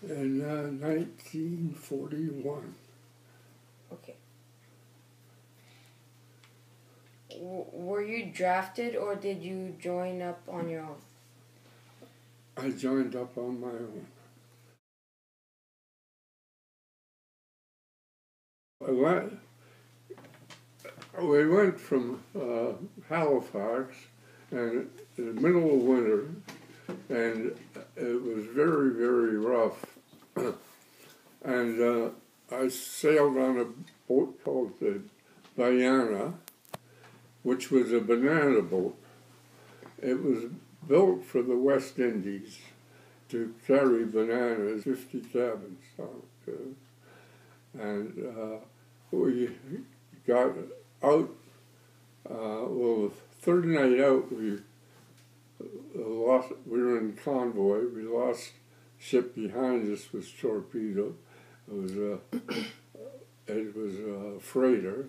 in 1941. Okay. Were you drafted or did you join up on your own? I joined up on my own. We went from Halifax, and in the middle of winter, and it was very, very rough. And I sailed on a boat called the Diana, which was a banana boat. It was built for the West Indies to carry bananas, 50 cabins on it. And we got out, well, the third night out, we were in convoy. We lost ship behind us was torpedoed. It was a freighter,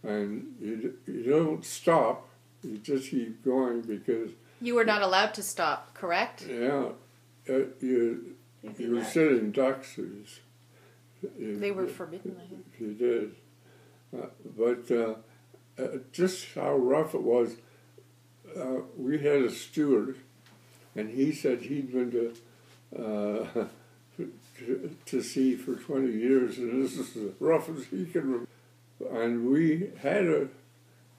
and you don't stop. You just keep going because you were not allowed to stop. Correct? Yeah, you were sitting ducks. They were forbidden, I think. You did, but just how rough it was. We had a steward, and he said he'd been to sea for 20 years, and this is as rough as he can remember. And we had a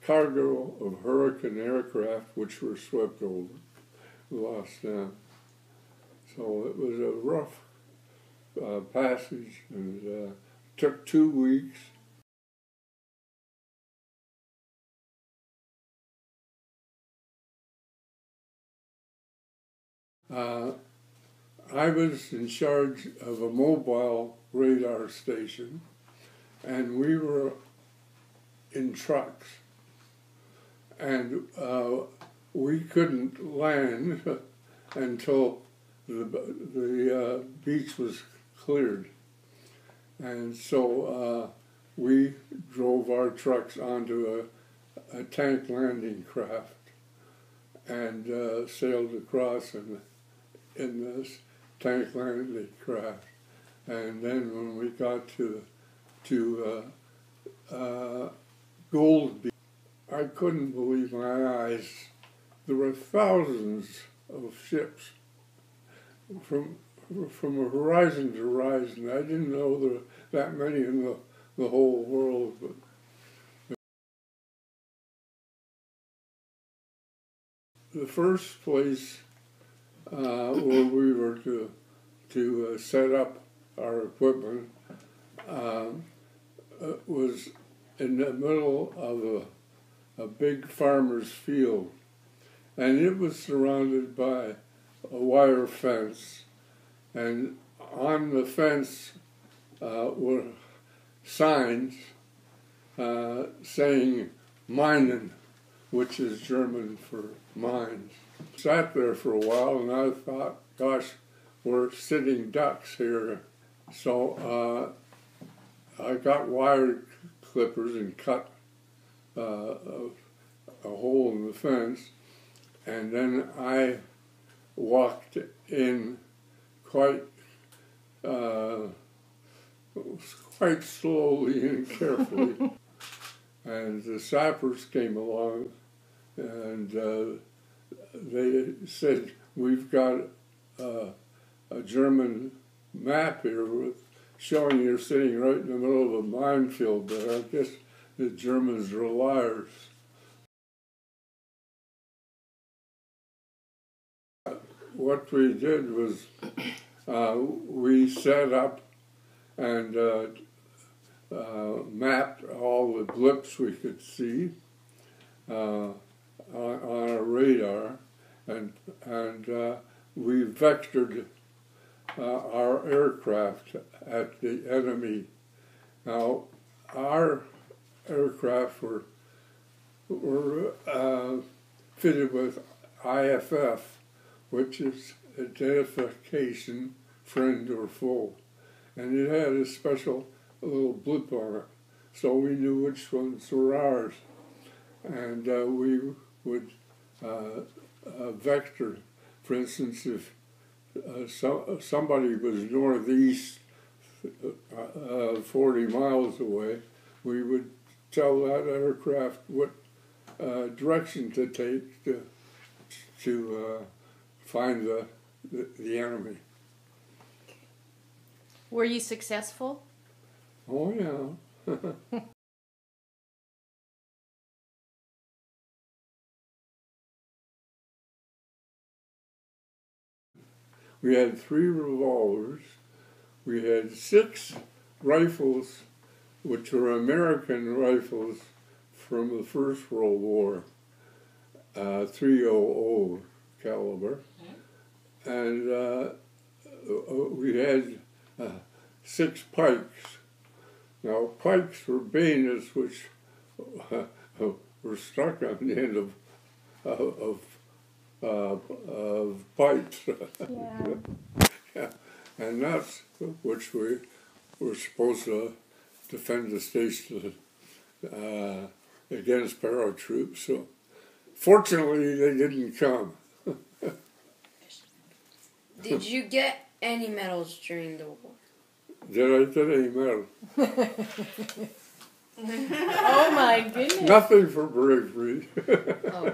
cargo of Hurricane aircraft which were swept over, lost them. So it was a rough passage, and took 2 weeks. I was in charge of a mobile radar station, and we were in trucks, and we couldn't land until the beach was cleared. And so we drove our trucks onto a tank landing craft and sailed across in this tank landing craft. And then when we got to Gold Beach, I couldn't believe my eyes. There were thousands of ships from horizon to horizon. I didn't know there were that many in the whole world. But the first place where we were to set up our equipment was in the middle of a big farmer's field, and it was surrounded by a wire fence, and on the fence were signs saying "Minen," which is German for mines. Sat there for a while, and I thought, gosh, we're sitting ducks here. So I got wire clippers and cut a hole in the fence, and then I walked in quite slowly and carefully. And the sappers came along, and they said, "We've got a German map here showing you're sitting right in the middle of a minefield, but I guess the Germans are liars." What we did was we set up and mapped all the blips we could see on our radar, and we vectored our aircraft at the enemy. Now, our aircraft were fitted with IFF, which is identification, friend or foe, and it had a special little blip on it, so we knew which ones were ours, and we would vector. For instance, if somebody was northeast 40 miles away, we would tell that aircraft what direction to take to find the enemy. Were you successful? Oh yeah. We had 3 revolvers. We had 6 rifles, which were American rifles from the First World War, 300 caliber. And we had 6 pikes. Now, pikes were bayonets, which were stuck on the end of pipes. Yeah. Yeah. And that's which we were supposed to defend the station against paratroops. So, fortunately, they didn't come. Did you get any medals during the war? Did I get any medal? Oh my goodness. Nothing for bravery. Oh.